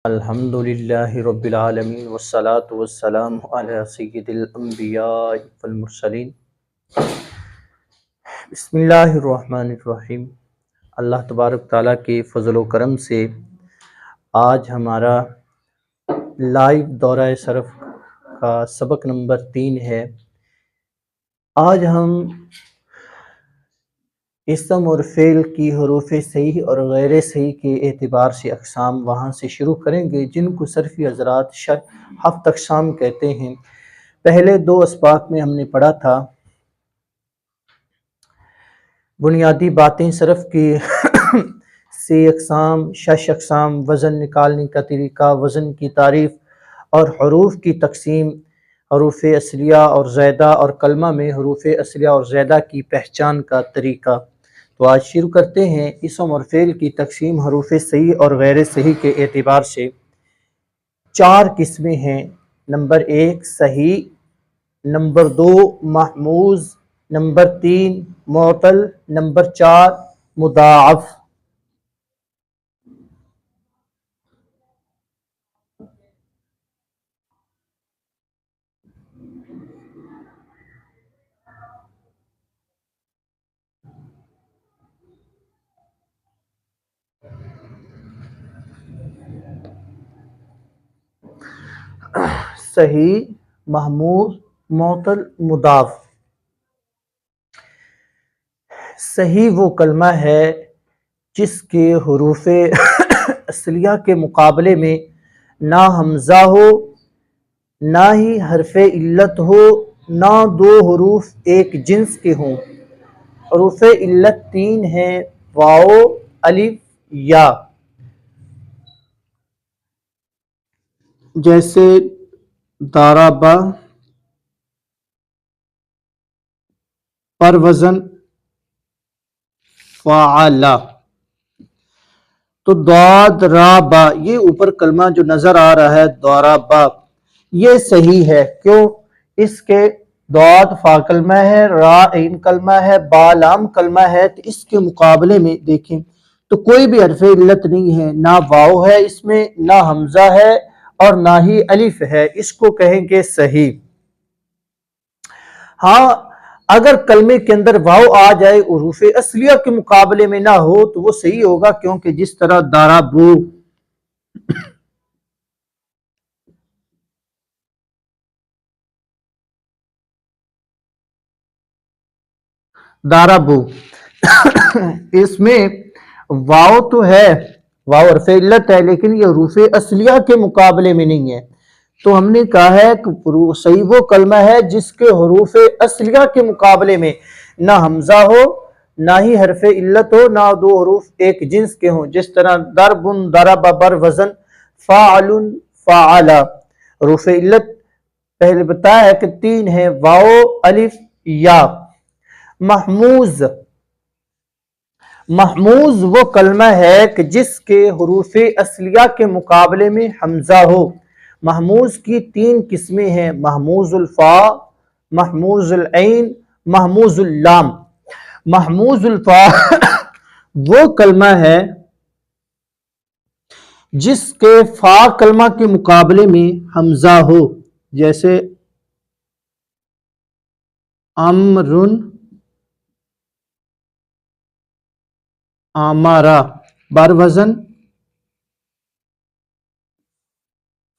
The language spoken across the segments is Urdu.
الحمدللہ رب العالمین والصلاة والسلام علی سید الانبیاء والمرسلین۔ بسم اللہ الرحمن الرحیم۔ اللہ تبارک تعالیٰ کے فضل و کرم سے آج ہمارا لائیو دورہ صرف کا سبق نمبر 3 ہے۔ آج ہم اسم اور فعل کی حروف صحیح اور غیر صحیح کے اعتبار سے اقسام وہاں سے شروع کریں گے جن کو صرفی حضرات 7 اقسام کہتے ہیں۔ پہلے 2 اسباق میں ہم نے پڑھا تھا بنیادی باتیں صرف کی 6 اقسام، 6 اقسام، وزن نکالنے کا طریقہ، وزن کی تعریف اور حروف کی تقسیم، حروف اصلیہ اور زائدہ اور کلمہ میں حروف اصلیہ اور زائدہ کی پہچان کا طریقہ۔ تو آج شروع کرتے ہیں اسم اور فعل کی تقسیم حروف صحیح اور غیر صحیح کے اعتبار سے۔ 4 قسمیں ہیں۔ نمبر 1 صحیح، نمبر 2 محموز، نمبر 3 معطل، نمبر 4 مضاعف۔ صحیح، محموز، معطل، مضاعف۔ صحیح وہ کلمہ ہے جس کے حروف اصلیہ کے مقابلے میں نہ حمزہ ہو، نہ ہی حرف علت ہو، نہ 2 حروف ایک جنس کے ہوں۔ حروف علت 3 ہیں: واو، الف، یا۔ جیسے ضربہ پر وزن فعل۔ تو ضاد را با، یہ اوپر کلمہ جو نظر آ رہا ہے ضربہ، یہ صحیح ہے۔ کیوں؟ اس کے ضاد فا کلمہ ہے، را عین کلمہ ہے، با لام کلمہ ہے، تو اس کے مقابلے میں دیکھیں تو کوئی بھی حرف علت نہیں ہے، نہ واو ہے اس میں، نہ حمزہ ہے اور نہ ہی الف ہے، اس کو کہیں گے صحیح۔ ہاں اگر کلمے کے اندر واو آ جائے حروف اصلیہ کے مقابلے میں نہ ہو تو وہ صحیح ہوگا، کیونکہ جس طرح ضربو، ضربو اس میں واو تو ہے، واو حرف علت ہے، لیکن یہ حروف اصلیہ کے مقابلے میں نہیں ہے۔ تو ہم نے کہا ہے کہ صحیح وہ کلمہ ہے جس کے حروف اصلیہ کے مقابلے میں نہ حمزہ ہو، نہ ہی حرف علت ہو، نہ 2 حروف ایک جنس کے ہوں، جس طرح ضرب، ضرب بر وزن فاعل، فعل۔ حروف علت پہلے بتایا ہے کہ 3 ہیں: واو، الف، یا۔ محموز، محموز وہ کلمہ ہے کہ جس کے حروف اصلیہ کے مقابلے میں حمزہ ہو۔ محموز کی 3 قسمیں ہیں: محموز الفا، محموز العین، محموز اللام۔ محموز الفا وہ کلمہ ہے جس کے فا کلمہ کے مقابلے میں حمزہ ہو، جیسے امرن، امارا، بر وزن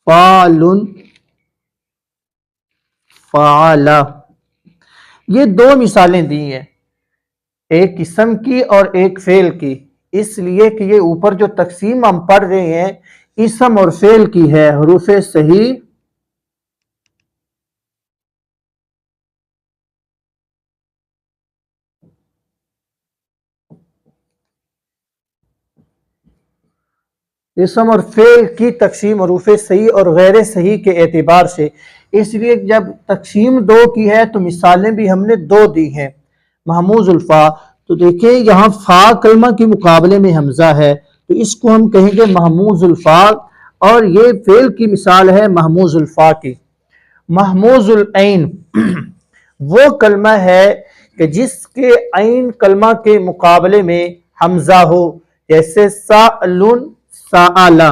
فعل، فعل۔ یہ 2 مثالیں دی ہیں، ایک اسم کی اور ایک فعل کی، اس لیے کہ یہ اوپر جو تقسیم ہم پڑھ رہے ہیں اسم اور فعل کی ہے۔ حروف صحیح، اسم اور فعل کی تقسیم حروف صحیح اور غیر صحیح کے اعتبار سے، اس لیے جب تقسیم 2 کی ہے تو مثالیں بھی ہم نے 2 دی ہیں۔ محموز الفا، تو دیکھیں یہاں فا کلمہ کے مقابلے میں حمزہ ہے تو اس کو ہم کہیں گے محموز الفا، اور یہ فعل کی مثال ہے محموز الفا کی۔ محموز العین وہ کلمہ ہے کہ جس کے عین کلمہ کے مقابلے میں حمزہ ہو، جیسے سألن، سألا۔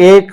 1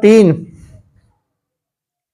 3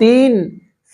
3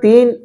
3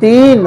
3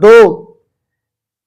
2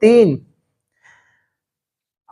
3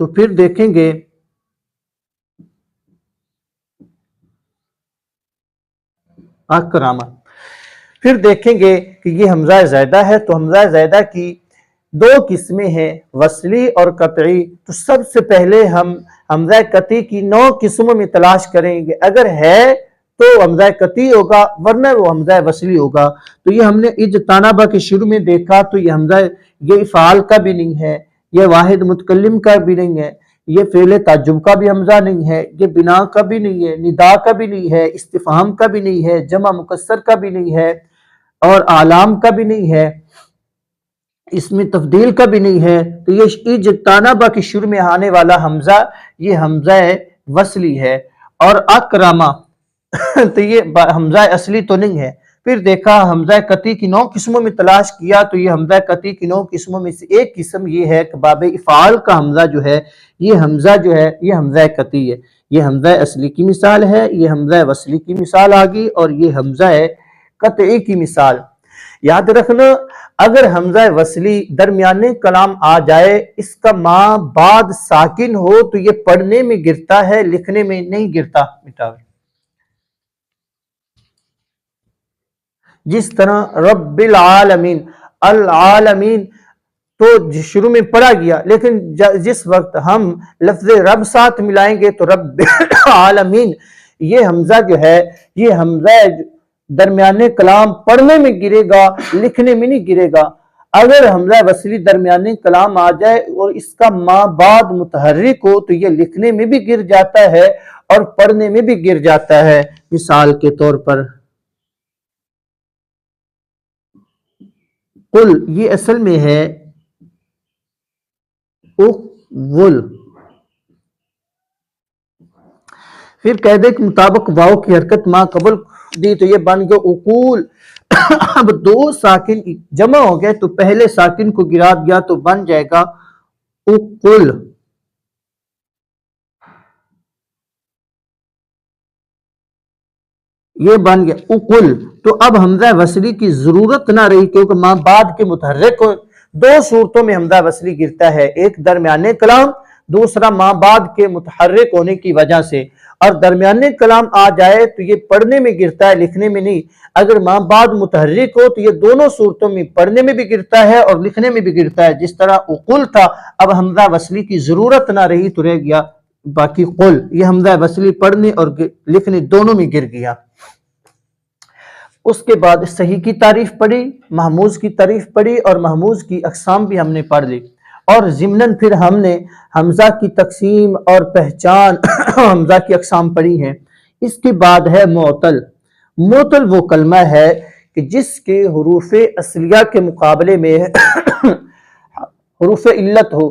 تو پھر دیکھیں گے اکرامہ، پھر دیکھیں گے کہ یہ حمزہ زائدہ ہے، تو حمزہ زائدہ کی دو قسمیں ہیں، وصلی اور قطعی۔ تو سب سے پہلے ہم حمزہ قطعی کی 9 قسموں میں تلاش کریں گے، اگر ہے تو حمزہ قطعی ہوگا، ورنہ وہ حمزہ وصلی ہوگا۔ تو یہ ہم نے اجتنابہ کے شروع میں دیکھا، تو یہ حمزہ یہ افعال کا بھی نہیں ہے، یہ واحد متکلم کا بھی نہیں ہے، یہ فعل تعجب کا بھی حمزہ نہیں ہے، یہ بنا کا بھی نہیں ہے، ندا کا بھی نہیں ہے، استفہام کا بھی نہیں ہے، جمع مکسر کا بھی نہیں ہے، اور اعلام کا بھی نہیں ہے، اس میں تفضیل کا بھی نہیں ہے۔ تو یہ اجتنابہ کے شروع میں آنے والا حمزہ یہ حمزہ وصلی ہے۔ اور اکرامہ تو یہ حمزہ اصلی تو نہیں ہے۔ پھر دیکھا حمزہ قطعی کی 9 قسموں میں تلاش کیا، تو یہ حمزہ قطعی کی 9 قسموں میں سے ایک قسم یہ ہے کہ باب افعال کا حمزہ جو ہے، یہ حمزہ جو ہے یہ حمزہ قطعی ہے۔ یہ حمزہ اصلی کی مثال ہے، یہ حمزہ وصلی کی مثال آگی، اور یہ حمزہ قطعی کی مثال۔ یاد رکھنا، اگر حمزہ وصلی درمیانے کلام آ جائے، اس کا ماں بعد ساکن ہو، تو یہ پڑھنے میں گرتا ہے، لکھنے میں نہیں گرتا۔ جس طرح رب العالمین، العالمین تو شروع میں پڑھا گیا، لیکن جس وقت ہم لفظ رب ساتھ ملائیں گے تو رب العالمین، یہ حمزہ جو ہے یہ حمزہ درمیانے کلام پڑھنے میں گرے گا، لکھنے میں نہیں گرے گا۔ اگر حمزہ وصلی درمیانے کلام آ جائے اور اس کا ماں بعد متحرک ہو، تو یہ لکھنے میں بھی گر جاتا ہے اور پڑھنے میں بھی گر جاتا ہے۔ مثال کے طور پر قل، یہ اصل میں ہے اقول، پھر قاعدے کے مطابق واو کی حرکت ما قبل دی تو یہ بن گیا اقول۔ اب 2 ساکن جمع ہو گئے تو پہلے ساکن کو گرا دیا تو بن جائے گا اقول۔ یہ بن گیا اقول۔ تو اب حمزہ وصلی کی ضرورت نہ رہی، کیونکہ ماں بعد کے متحرک کو 2 صورتوں میں حمزہ وصلی گرتا ہے، ایک درمیانے کلام، دوسرا ماں بعد کے متحرک ہونے کی وجہ سے۔ اور درمیانے کلام آ جائے تو یہ پڑھنے میں گرتا ہے، لکھنے میں نہیں۔ اگر ماں بعد متحرک ہو تو یہ دونوں صورتوں میں پڑھنے میں بھی گرتا ہے اور لکھنے میں بھی گرتا ہے، جس طرح اقول تھا، اب حمزہ وصلی کی ضرورت نہ رہی تو رہ گیا باقی قل، یہ حمزہ وصلی پڑھنے اور لکھنے دونوں میں گر گیا۔ اس کے بعد صحیح کی تعریف پڑھی، محموز کی تعریف پڑھی، اور محموز کی اقسام بھی ہم نے پڑھ لی، اور ضمناً پھر ہم نے حمزہ کی تقسیم اور پہچان حمزہ کی اقسام پڑھی ہیں۔ اس کے بعد ہے معطل۔ معطل وہ کلمہ ہے کہ جس کے حروف اصلیہ کے مقابلے میں حروف علت ہو،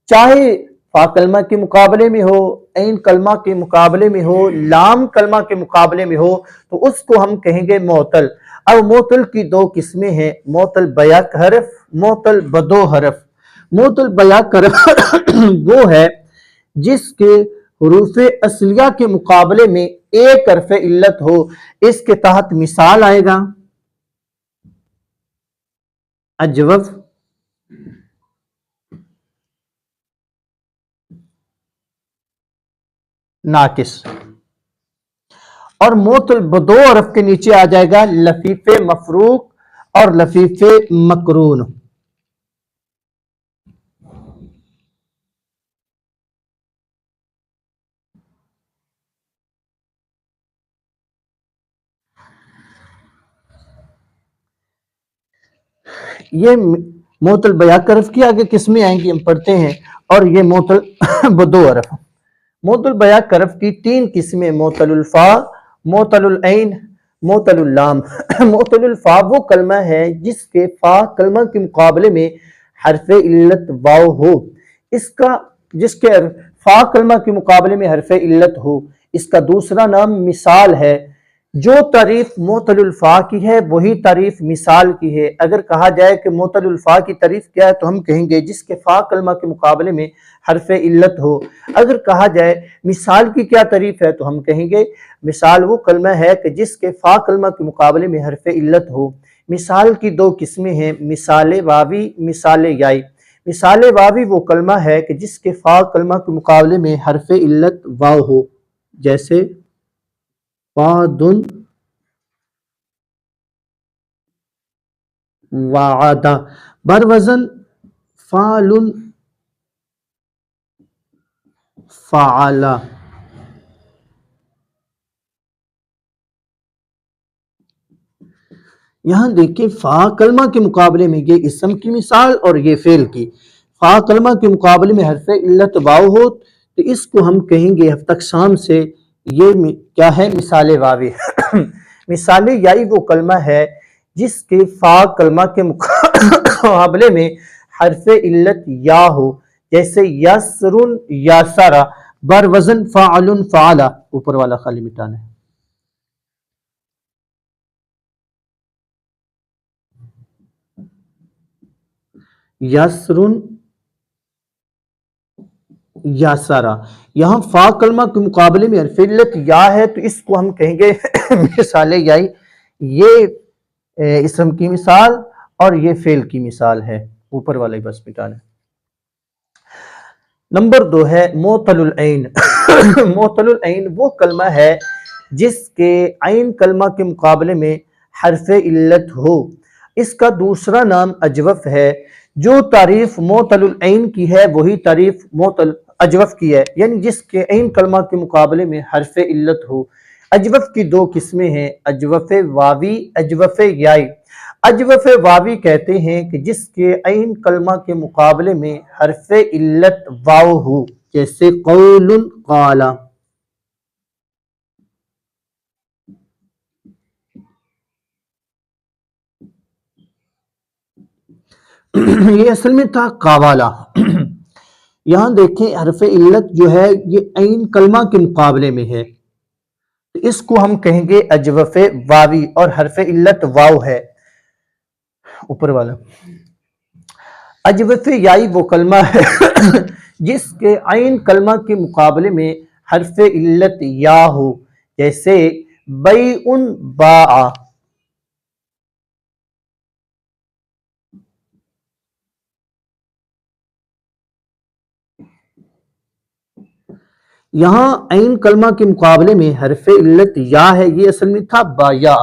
چاہے فا کلمہ کے مقابلے میں ہو، عین کلمہ کے مقابلے میں ہو، لام کلمہ کے مقابلے میں ہو، تو اس کو ہم کہیں گے معطل۔ اب معطل کی 2 قسمیں ہیں، معطل بیک حرف، معطل بدو حرف۔ معطل بیک حرف وہ ہے جس کے حروف اصلیہ کے مقابلے میں ایک حرف علت ہو۔ اس کے تحت مثال آئے گا اجوف، ناقص، اور معطل بدو حرف کے نیچے آ جائے گا لفیف مفروق اور لفیف مقرون۔ یہ معطل بیک حرف کی آگے قسمیں آئیں گی، ہم پڑھتے ہیں، اور یہ معطل بدو حرف۔ معطل بیک حرف کی 3 قسمیں، معطل الفا، معطل العین، معطل اللام۔ معطل الفا وہ کلمہ ہے جس کے فا کلمہ کے مقابلے میں حرف علت واو ہو، جس کے فا کلمہ کے مقابلے میں حرف علت ہو۔ اس کا دوسرا نام مثال ہے۔ جو تعریف معطل الفا کی ہے وہی تعریف مثال کی ہے۔ اگر کہا جائے کہ معطل الفا کی تعریف کیا ہے تو ہم کہیں گے جس کے فا کلمہ کے مقابلے میں حرف علت ہو۔ اگر کہا جائے مثال کی کیا تعریف ہے تو ہم کہیں گے مثال وہ کلمہ ہے کہ جس کے فا کلمہ کے مقابلے میں حرف علت ہو۔ مثال کی 2 قسمیں ہیں، مثال واوی، مثال یائی۔ مثال واوی وہ کلمہ ہے کہ جس کے فا کلمہ کے مقابلے میں حرف علت واو ہو، جیسے فادن وعدہ، بر وزن فعل فعلا۔ یہاں دیکھیں فا کلمہ کے مقابلے میں یہ اسم کی مثال اور یہ فعل کی۔ فا کلمہ کے مقابلے میں حرف علت واو ہو تو اس کو ہم کہیں گے ہفتہ اقسام سے یہ کیا ہے؟ مثال واوی۔ مثال یائی وہ کلمہ ہے جس کے فا کلمہ کے مقابلے میں حرف علت یا ہو، جیسے یسرن یاسرا، بر وزن فعل فعلا۔ اوپر والا خالی مٹانا ہے۔ یسرن یاسرا، یہاں فا کلمہ کے مقابلے میں حرف علت یا ہے تو اس کو ہم کہیں گے مثال یائی۔ یہ اسم کی مثال اور یہ فعل کی مثال ہے۔ اوپر والا ہی بس مٹانا ہے۔ نمبر 2 ہے معطل العین۔ معطل العین وہ کلمہ ہے جس کے عین کلمہ کے مقابلے میں حرف علت ہو، اس کا دوسرا نام اجوف ہے۔ جو تعریف معطل العین کی ہے وہی تعریف معطل اجوف کی ہے، یعنی جس کے عین کلمہ کے مقابلے میں حرف علت ہو۔ اجوف کی 2 قسمیں ہیں، اجوف واوی، اجوف یائی۔ اجوف واوی کہتے ہیں کہ جس کے عین کلمہ کے مقابلے میں حرف علت واو ہو، جیسے قول قالا۔ یہ اصل میں تھا قاوالا۔ یہاں دیکھیں حرف علت جو ہے یہ عین کلمہ کے مقابلے میں ہے، اس کو ہم کہیں گے اجوف واوی اور حرف علت واو ہے۔ اوپر والا اجوف یائی وہ کلمہ ہے جس کے عین کلمہ کے مقابلے میں حرف علت یا ہو، جیسے بیع باع۔ یہاں عین کلمہ کے مقابلے میں حرف علت یا ہے، یہ اصل میں تھا بایا،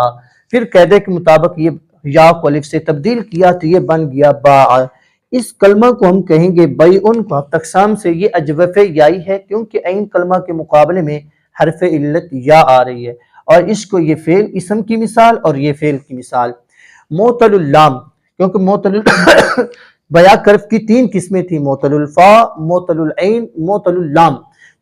پھر قاعدے کے مطابق یہ یا کو الف سے تبدیل کیا تو یہ بن گیا باع۔ اس کلمہ کو ہم کہیں گے بیعن کو ہفتہ اقسام سے یہ اجوف یائی ہے، کیونکہ عین کلمہ کے مقابلے میں حرف علت یا آ رہی ہے، اور اس کو یہ فعل اسم کی مثال اور یہ فعل کی مثال۔ معطل اللام، کیونکہ معطل بیا کرف کی 3 قسمیں تھیں، معطل الفا، معطل العین، معطل اللام،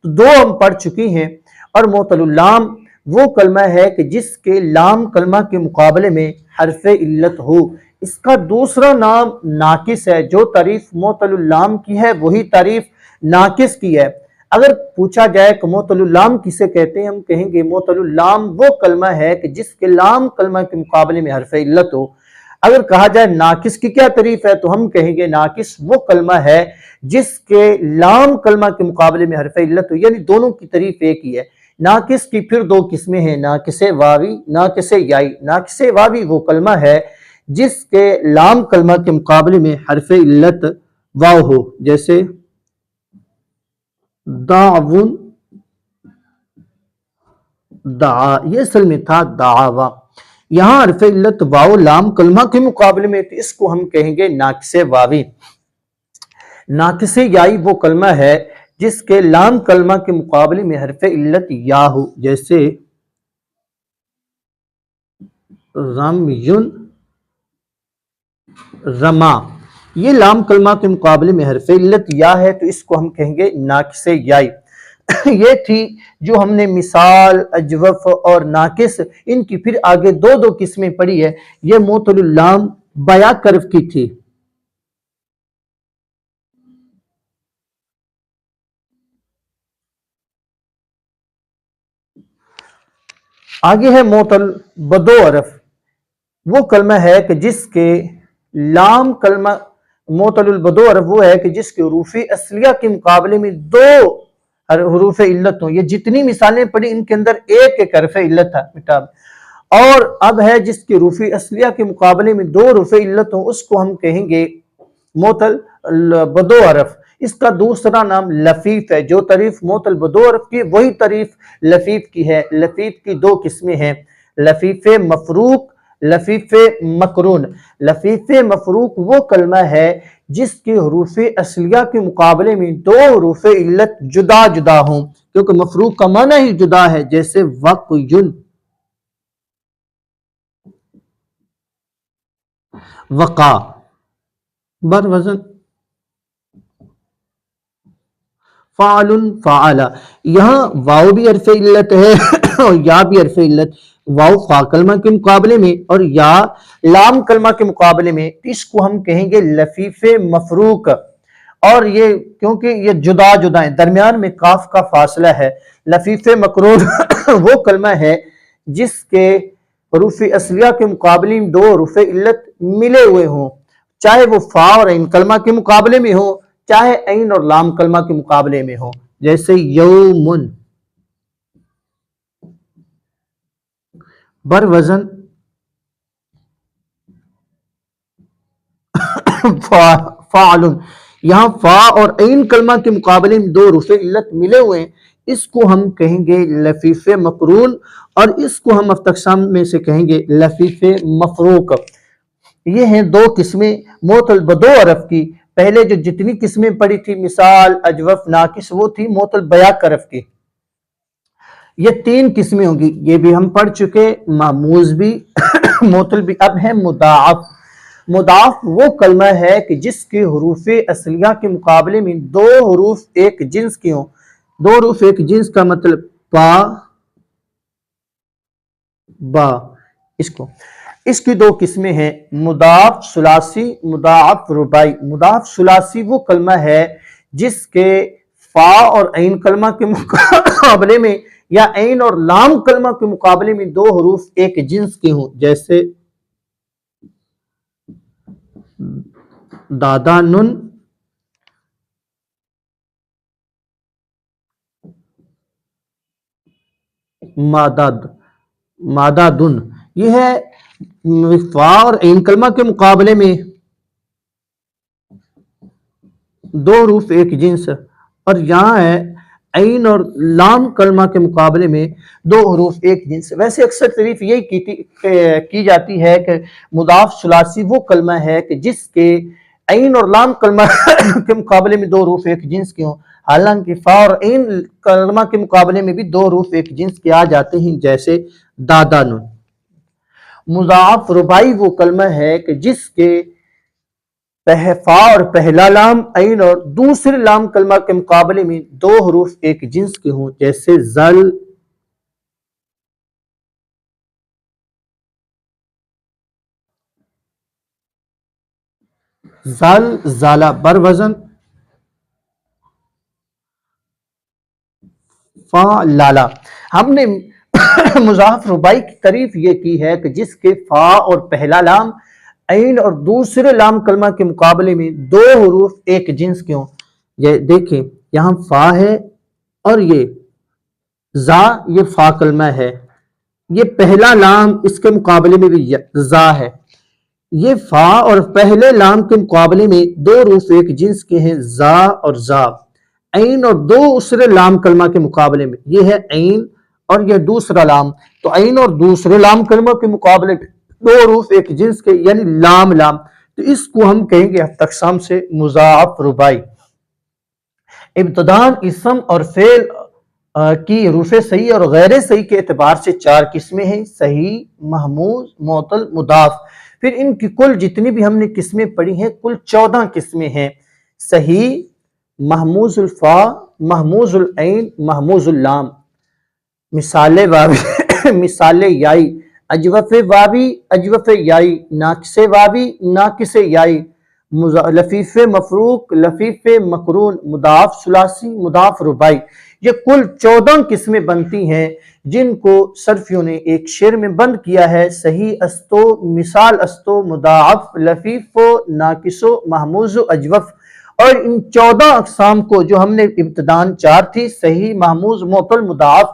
تو 2 ہم پڑھ چکی ہیں۔ اور معطل اللام وہ کلمہ ہے کہ جس کے لام کلمہ کے مقابلے میں حرف علت ہو، اس کا دوسرا نام ناقص ہے۔ جو تعریف معطل اللام کی ہے وہی تعریف ناقص کی ہے۔ اگر پوچھا جائے کہ معطل اللام کسے کہتے ہیں، ہم کہیں گے معطل اللام وہ کلمہ ہے کہ جس کے لام کلمہ کے مقابلے میں حرف علت ہو۔ اگر کہا جائے ناقص کی کیا تعریف ہے تو ہم کہیں گے ناقص وہ کلمہ ہے جس کے لام کلمہ کے مقابلے میں حرف علت ہو، یعنی دونوں کی تعریف ایک ہی ہے۔ ناقص کی پھر 2 قسمیں ہیں، ناقص واوی، ناقص یائی۔ ناقص واوی وہ کلمہ ہے جس کے لام کلمہ کے مقابلے میں حرف علت واو ہو، جیسے دعون دعا، یہ اصل میں تھا دعوا۔ یہاں حرف علت واو لام کلمہ کے مقابلے میں تو اس کو ہم کہیں گے ناقص واوی۔ ناقص یائی وہ کلمہ ہے جس کے لام کلمہ کے مقابلے میں حرف علت یا ہو، جیسے رمیون رما۔ یہ لام کلمہ کے مقابلے میں حرف علت یا ہے تو اس کو ہم کہیں گے ناقص یائی۔ یہ تھی جو ہم نے مثال، اجوف اور ناقص، ان کی پھر آگے 2 قسمیں پڑھی ہے۔ یہ معطل اللام بیا کرف کی تھی۔ آگے ہے معطل بدو عرف، وہ کلمہ ہے کہ جس کے لام کلمہ، معطل البدو عرف وہ ہے کہ جس کے حروف اصلیہ کے مقابلے میں 2 حروف علت ہوں۔ یہ جتنی مثالیں پڑھی ان کے اندر ایک حرف علت تھا، اور اب ہے جس کے حروف اصلیہ کے مقابلے میں 2 حروف علت ہوں، اس کو ہم کہیں گے معطل بدو حرف، اس کا دوسرا نام لفیف ہے۔ جو تعریف معطل بدو حرف کی وہی تعریف لفیف کی ہے۔ لفیف کی دو قسمیں ہیں، لفیف مفروق، لفیف مقرون۔ لفیف مفروق وہ کلمہ ہے جس کے حروف اصلیہ کے مقابلے میں دو حروف علت جدا جدا ہوں، کیونکہ مفروق کا معنی ہی جدا ہے، جیسے وقیٌ، وقا، بر وزن فعل، فعل۔ یہاں واو بھی حرف علت ہے اور یا بھی حرف علت، واو فا کلمہ کے مقابلے میں اور یا لام کلمہ کے مقابلے میں، اس کو ہم کہیں گے لفیف مفروق۔ اور یہ کیونکہ یہ جدا جدا ہیں، درمیان میں کاف کا فاصلہ ہے۔ لفیف مقرون وہ کلمہ ہے جس کے حروف اصلیہ کے مقابلے میں دو حروف علت ملے ہوئے ہوں، چاہے وہ فا اور عین کلمہ کے مقابلے میں ہو، چاہے عین اور لام کلمہ کے مقابلے میں ہو، جیسے یومن، بر وزن فعل۔ یہاں فا اور عین کلمہ کے مقابلے میں دو حروف علت ملے ہوئے ہیں، اس کو ہم کہیں گے لفیف مقرون، اور اس کو ہم اقسام میں سے کہیں گے لفیف مفروق۔ یہ ہیں دو قسمیں معطل بدو حرف کی۔ پہلے جو جتنی قسمیں پڑھی تھی، مثال، اجوف، ناقص، وہ تھی معطل بیاق حرف کی۔ یہ تین قسمیں ہوں گی، یہ بھی ہم پڑھ چکے، معموز بھی معطل بھی۔ اب ہے مضاعف۔ مضاعف وہ کلمہ ہے کہ جس کے حروف اصلیہ کے مقابلے میں دو حروف ایک جنس کے ہوں۔ دو حروف ایک جنس کا مطلب پا، با، اس کی دو قسمیں ہیں، مضاعف ثلاثی، مضاعف رباعی۔ مضاعف ثلاثی وہ کلمہ ہے جس کے فا اور عین کلمہ کے مقابلے میں یا عین اور لام کلمہ کے مقابلے میں دو حروف ایک جنس کے ہوں، جیسے دادا نن، مادہ دن۔ یہ ہے فا اور عین کلمہ کے مقابلے میں دو حروف ایک جنس، اور یہاں ہے عین اور لام کلمہ کے مقابلے میں دو حروف ایک جنس۔ ویسے اکثر تعریف یہی کی جاتی ہے کہ مضاعف ثلاثی وہ کلمہ ہے کہ جس کے عین اور لام کلمہ کے مقابلے میں دو حروف ایک جنس کے ہوں، حالانکہ فا اور عین کلمہ کے مقابلے میں بھی دو حروف ایک جنس کے آ جاتے ہیں، جیسے دادا نون۔ مضاعف رباعی وہ کلمہ ہے کہ جس کے فا اور پہلا لام عین اور دوسرے لام کلمہ کے مقابلے میں دو حروف ایک جنس کے ہوں، جیسے زل، زالہ، بر وزن فعلالہ۔ ہم نے مضاعف رباعی کی تعریف یہ کی ہے کہ جس کے فا اور پہلا لام عین اور دوسرے لام کلمہ کے مقابلے میں دو حروف ایک جنس کے ہوں۔ یہ دیکھیں، یہاں فا ہے اور یہ زا، یہ فا کلمہ ہے، یہ پہلا لام اس کے مقابلے میں بھی زا ہے۔ یہ فا اور پہلے لام کے مقابلے میں دو حروف ایک جنس کے ہیں، زا اور زا۔ عین اور دوسرے لام کلمہ کے مقابلے میں یہ ہے عین اور یہ دوسرا لام، تو عین اور دوسرے لام کلمہ کے مقابلے میں دو حروف ایک جنس کے، یعنی لام لام، تو اس کو ہم کہیں گے ہفت اقسام سے مضاعف رباعی۔ ابتداءً اسم اور فعل کی حروف صحیح اور غیر صحیح کے اعتبار سے چار قسمیں ہیں، صحیح، محموز، معطل، مضاعف۔ پھر ان کی کل جتنی بھی ہم نے قسمیں پڑھی ہیں، کل 14 قسمیں ہیں، صحیح، محموز الفا، محموز العین، محموز اللام، مثال واوی، مثال یائی، اجوف واوی، اجوف یائی، ناقص واوی، ناقص یائی، لفیف مفروق، لفیف مقرون، مضاعف ثلاثی، مضاعف رباعی۔ یہ کل 14 قسمیں بنتی ہیں جن کو صرفیوں نے ایک شعر میں بند کیا ہے، صحیح استو، مثال استو، مضاعف، لفیف، ناقص، محموز، اجوف۔ اور ان 14 اقسام کو جو ہم نے ابتداً 4 تھی، صحیح، محموز، معطل، مضاعف،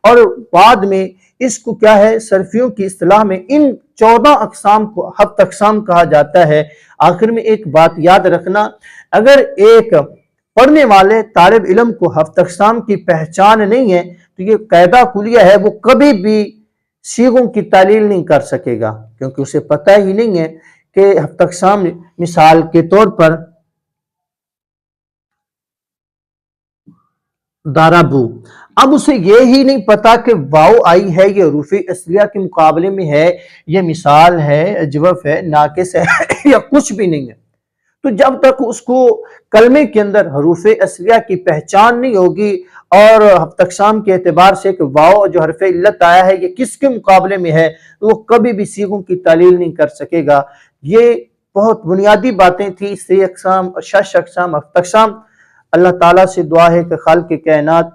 اور بعد میں اس کو کیا ہے صرفیوں کی اصطلاح میں ان 14 اقسام کو ہفت اقسام کہا جاتا ہے۔ آخر میں ایک بات یاد رکھنا، اگر ایک پڑھنے والے طالب علم کو ہفت اقسام کی پہچان نہیں ہے تو یہ قاعدہ کلیہ ہے، وہ کبھی بھی صیغوں کی تعلیل نہیں کر سکے گا، کیونکہ اسے پتہ ہی نہیں ہے کہ ہفت اقسام مثال کے طور پر دارابو، اب اسے یہ ہی نہیں پتا کہ واو آئی ہے یہ حروف اصلیہ کے مقابلے میں ہے، یہ مثال ہے، اجوف ہے، ناقص ہے یا کچھ بھی نہیں ہے۔ تو جب تک اس کو کلمے کے اندر حروف اصلیہ کی پہچان نہیں ہوگی اور ہفت اقسام کے اعتبار سے کہ واو جو حرف علت آیا ہے یہ کس کے مقابلے میں ہے، تو وہ کبھی بھی صیغوں کی تعلیل نہیں کر سکے گا۔ یہ بہت بنیادی باتیں تھیں، 6 اقسام، 6 اقسام، ہفت اقسام۔ اللہ تعالیٰ سے دعا ہے کہ خالق کائنات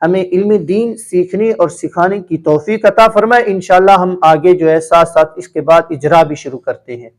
ہمیں علم دین سیکھنے اور سکھانے کی توفیق عطا فرمائے۔ انشاءاللہ ہم آگے جو ہے ساتھ ساتھ اس کے بعد اجرا بھی شروع کرتے ہیں۔